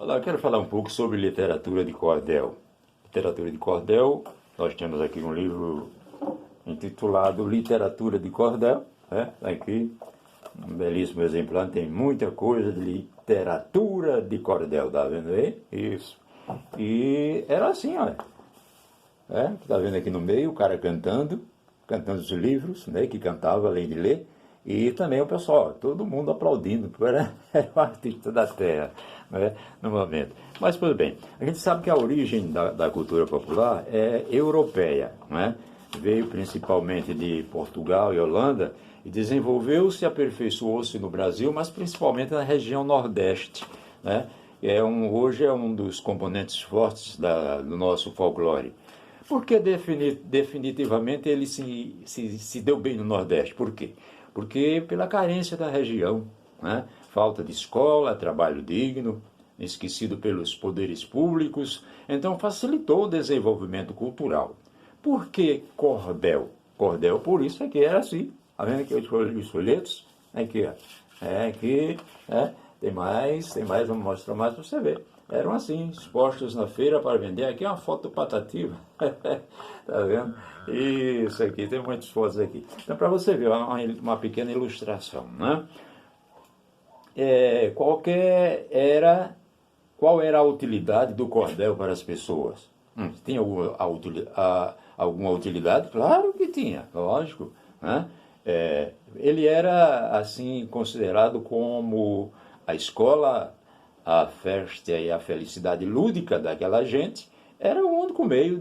Olá, eu quero falar um pouco sobre literatura de cordel. Literatura de cordel, nós temos aqui um livro intitulado Literatura de Cordel, né? Aqui, um belíssimo exemplar, tem muita coisa de literatura de cordel, tá vendo aí? Isso. E era assim, olha. Tá vendo aqui no meio o cara cantando os livros, né? Que cantava além de ler. E também o pessoal, todo mundo aplaudindo, porque era o artista da terra, né, no momento. Mas, pois bem, a gente sabe que a origem da cultura popular é europeia, né? Veio principalmente de Portugal e Holanda e desenvolveu-se e aperfeiçoou-se no Brasil, mas principalmente na região Nordeste, né? Hoje é um dos componentes fortes do nosso folclore. Porque definitivamente ele se deu bem no Nordeste. Por quê? Porque pela carência da região, né? Falta de escola, trabalho digno, esquecido pelos poderes públicos, então facilitou o desenvolvimento cultural. Por que cordel? Cordel, por isso é que era assim. Está vendo aqui os folhetos? Aqui, ó. Aqui, tem mais, vamos mostrar mais para você ver. Eram assim, expostos na feira para vender. Aqui é uma foto patativa. Tá vendo? Isso aqui, tem muitas fotos aqui. Então, para você ver, uma pequena ilustração, né? Qual era a utilidade do cordel para as pessoas? Tinha alguma utilidade? Claro que tinha, lógico, né? Ele era, assim, considerado como a escola, a festa e a felicidade lúdica daquela gente, era o único meio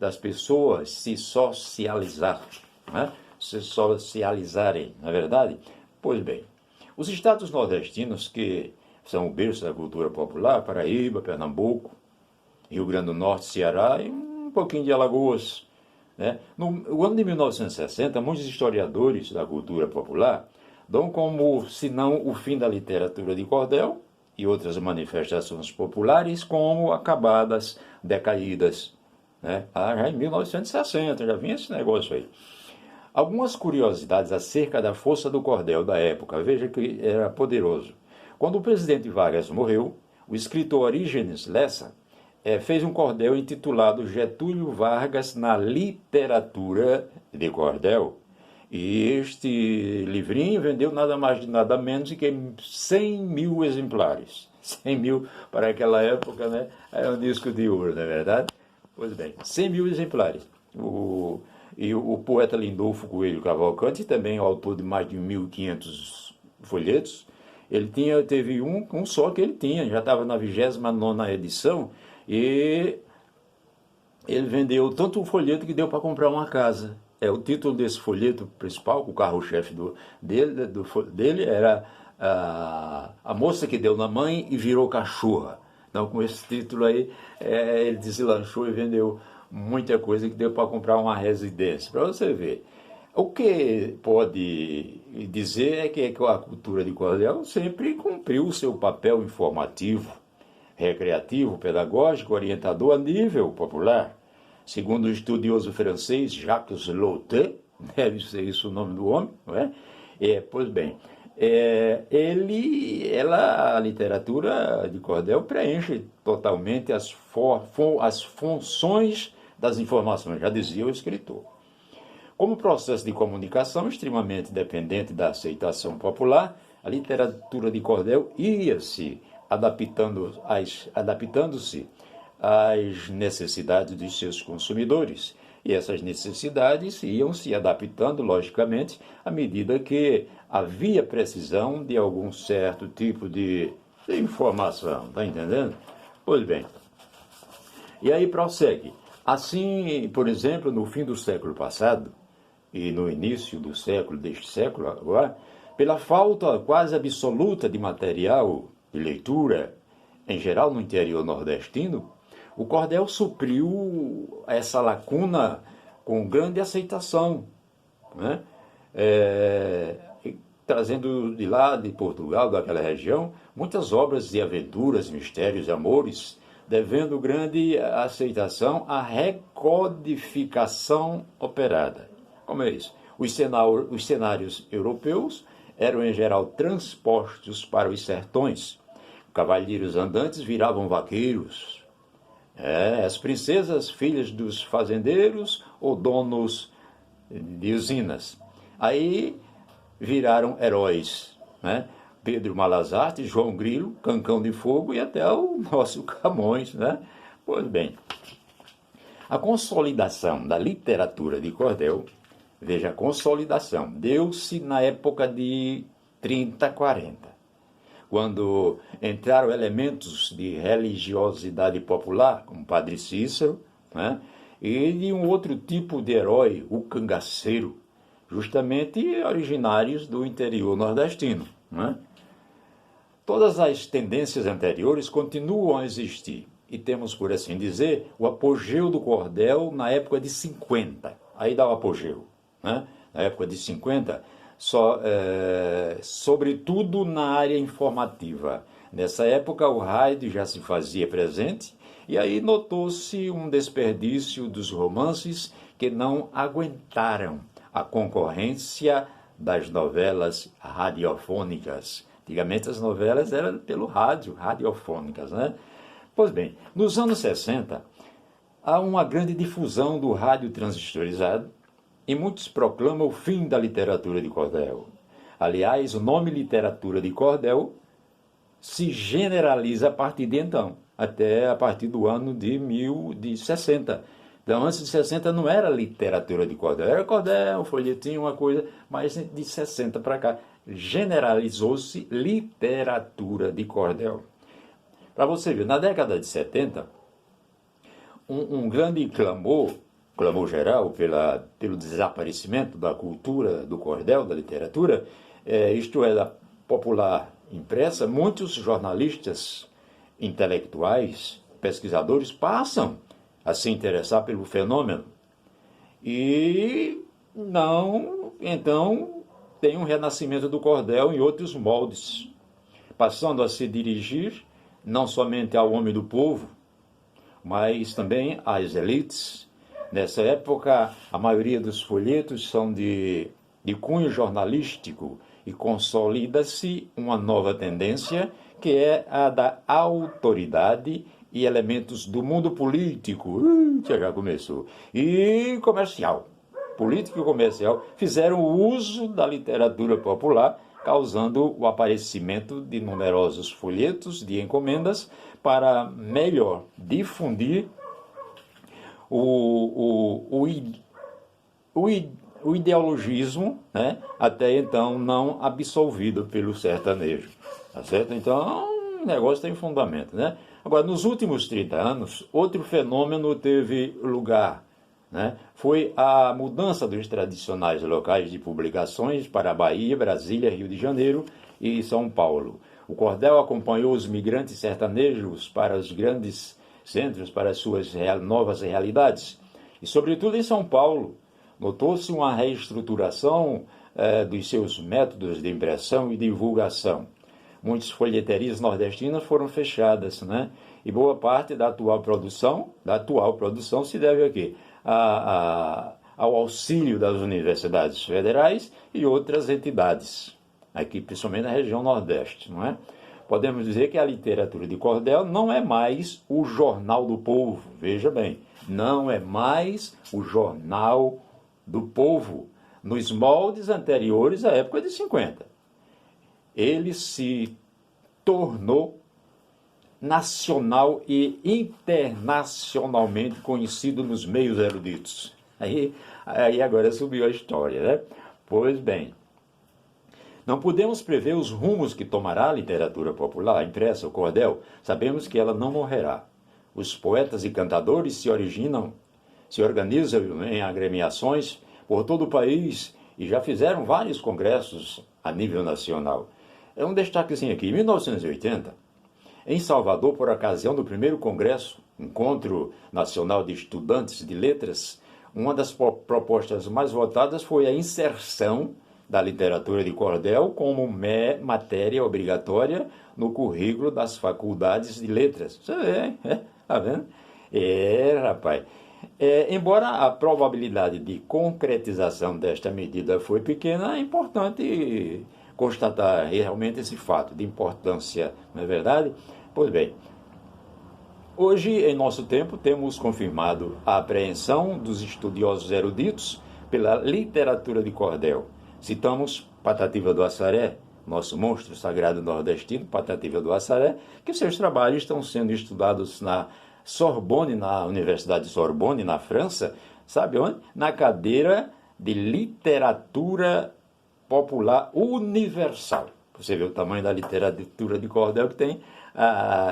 das pessoas se socializar, né? Se socializarem, não é verdade? Pois bem, os estados nordestinos, que são o berço da cultura popular, Paraíba, Pernambuco, Rio Grande do Norte, Ceará e um pouquinho de Alagoas, né? No ano de 1960, muitos historiadores da cultura popular dão como, se não o fim da literatura de cordel e outras manifestações populares como acabadas, decaídas, né? Já em 1960, já vinha esse negócio aí. Algumas curiosidades acerca da força do cordel da época, veja que era poderoso. Quando o presidente Vargas morreu, o escritor Orígenes Lessa fez um cordel intitulado Getúlio Vargas na Literatura de Cordel. E este livrinho vendeu nada mais nada menos que 100 mil exemplares. 100 mil para aquela época, né? Era um disco de ouro, não é verdade? Pois bem, 100 mil exemplares. O poeta Lindolfo Coelho Cavalcante, também autor de mais de 1.500 folhetos, teve um só que ele tinha, já estava na 29ª edição, e ele vendeu tanto o folheto que deu para comprar uma casa. O título desse folheto principal, o carro-chefe dele era A Moça que Deu na Mãe e Virou Cachorra. Então, com esse título aí, ele deslanchou e vendeu muita coisa que deu para comprar uma residência. Para você ver. O que pode dizer é que a cultura de cordel sempre cumpriu o seu papel informativo, recreativo, pedagógico, orientador a nível popular. Segundo o estudioso francês Jacques Lotte, deve ser isso o nome do homem, não é? Pois bem, a literatura de cordel preenche totalmente as funções das informações, já dizia o escritor. Como processo de comunicação extremamente dependente da aceitação popular, a literatura de cordel ia-se adaptando-se às necessidades dos seus consumidores. E essas necessidades iam se adaptando, logicamente, à medida que havia precisão de algum certo tipo de informação. Está entendendo? Pois bem. E aí prossegue. Assim, por exemplo, no fim do século passado e no início deste século agora, pela falta quase absoluta de material de leitura, em geral no interior nordestino, o cordel supriu essa lacuna com grande aceitação, né? Trazendo de lá, de Portugal, daquela região, muitas obras de aventuras, mistérios e amores, devendo grande aceitação à recodificação operada. Como é isso? Os cenários europeus eram, em geral, transpostos para os sertões, cavalheiros andantes viravam vaqueiros. As princesas, filhas dos fazendeiros ou donos de usinas. Aí viraram heróis, né? Pedro Malazarte, João Grilo, Cancão de Fogo e até o nosso Camões, né? Pois bem, a consolidação da literatura de cordel, veja, a consolidação, deu-se na época de 30, 40, quando entraram elementos de religiosidade popular, como Padre Cícero, né? E de um outro tipo de herói, o cangaceiro, justamente originários do interior nordestino, né? Todas as tendências anteriores continuam a existir. E temos, por assim dizer, o apogeu do cordel na época de 50. Aí dá o apogeu, né? Na época de 50, sobretudo na área informativa. Nessa época, o rádio já se fazia presente, e aí notou-se um desperdício dos romances que não aguentaram a concorrência das novelas radiofônicas. Antigamente as novelas eram pelo rádio, radiofônicas, né? Pois bem, nos anos 60, há uma grande difusão do rádio transistorizado e muitos proclamam o fim da literatura de cordel. Aliás, o nome literatura de cordel se generaliza a partir de então, até a partir do ano de 60. Então, antes de 60 não era literatura de cordel, era cordel, folhetim, uma coisa, mas de 60 para cá generalizou-se literatura de cordel. Para você ver, na década de 70, um grande clamor geral pelo desaparecimento da cultura do cordel, da literatura, isto é, da popular impressa, muitos jornalistas intelectuais, pesquisadores, passam a se interessar pelo fenômeno. E não, então, tem um renascimento do cordel em outros moldes, passando a se dirigir não somente ao homem do povo, mas também às elites. Nessa época, a maioria dos folhetos são de cunho jornalístico e consolida-se uma nova tendência, que é a da autoridade e elementos do mundo político, que já começou, e comercial. Político e comercial fizeram uso da literatura popular, causando o aparecimento de numerosos folhetos de encomendas para melhor difundir o ideologismo, né, até então não absolvido pelo sertanejo. Tá certo? Então, o negócio tem fundamento, né? Agora, nos últimos 30 anos, outro fenômeno teve lugar, né? Foi a mudança dos tradicionais locais de publicações para Bahia, Brasília, Rio de Janeiro e São Paulo. O cordel acompanhou os migrantes sertanejos para os grandes centros, para as suas novas realidades. E, sobretudo, em São Paulo, notou-se uma reestruturação dos seus métodos de impressão e divulgação. Muitas folheterias nordestinas foram fechadas, né? E boa parte da atual produção se deve a quê? Ao auxílio das universidades federais e outras entidades, aqui principalmente na região Nordeste, não é? Podemos dizer que a literatura de cordel não é mais o jornal do povo, veja bem, não é mais o jornal do povo, nos moldes anteriores à época de 50. Ele se tornou nacional e internacionalmente conhecido nos meios eruditos. Aí agora subiu a história, né? Pois bem, não podemos prever os rumos que tomará a literatura popular, impressa, o cordel. Sabemos que ela não morrerá. Os poetas e cantadores se organizam em agremiações por todo o país e já fizeram vários congressos a nível nacional. É um destaquezinho aqui. Em 1980, em Salvador, por ocasião do primeiro congresso, Encontro Nacional de Estudantes de Letras, uma das propostas mais votadas foi a inserção da literatura de cordel como matéria obrigatória no currículo das faculdades de letras. Você vê, tá vendo? Rapaz. Embora a probabilidade de concretização desta medida foi pequena, é importante constatar realmente esse fato de importância, não é verdade? Pois bem, hoje, em nosso tempo, temos confirmado a apreensão dos estudiosos eruditos pela literatura de cordel. Citamos Patativa do Assaré, nosso monstro sagrado nordestino, Patativa do Assaré, que seus trabalhos estão sendo estudados na Sorbonne, na Universidade de Sorbonne, na França, sabe onde? Na cadeira de Literatura Popular Universal. Você vê o tamanho da literatura de cordel que tem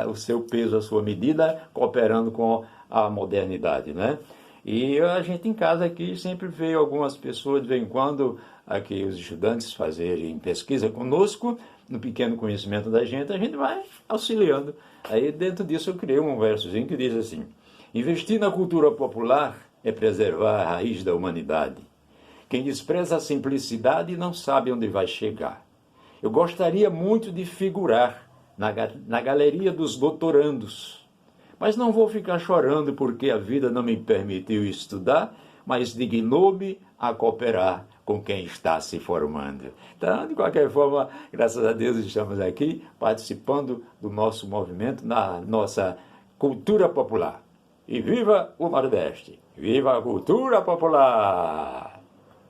o seu peso, a sua medida, cooperando com a modernidade, né? E a gente em casa aqui sempre vê algumas pessoas, de vez em quando, aqui os estudantes fazerem pesquisa conosco, no pequeno conhecimento da gente, a gente vai auxiliando. Aí dentro disso eu criei um versozinho que diz assim: investir na cultura popular é preservar a raiz da humanidade. Quem despreza a simplicidade não sabe onde vai chegar. Eu gostaria muito de figurar na galeria dos doutorandos, mas não vou ficar chorando porque a vida não me permitiu estudar, mas dignou-me a cooperar com quem está se formando. Então, de qualquer forma, graças a Deus estamos aqui participando do nosso movimento, na nossa cultura popular. E viva o Nordeste! Viva a cultura popular!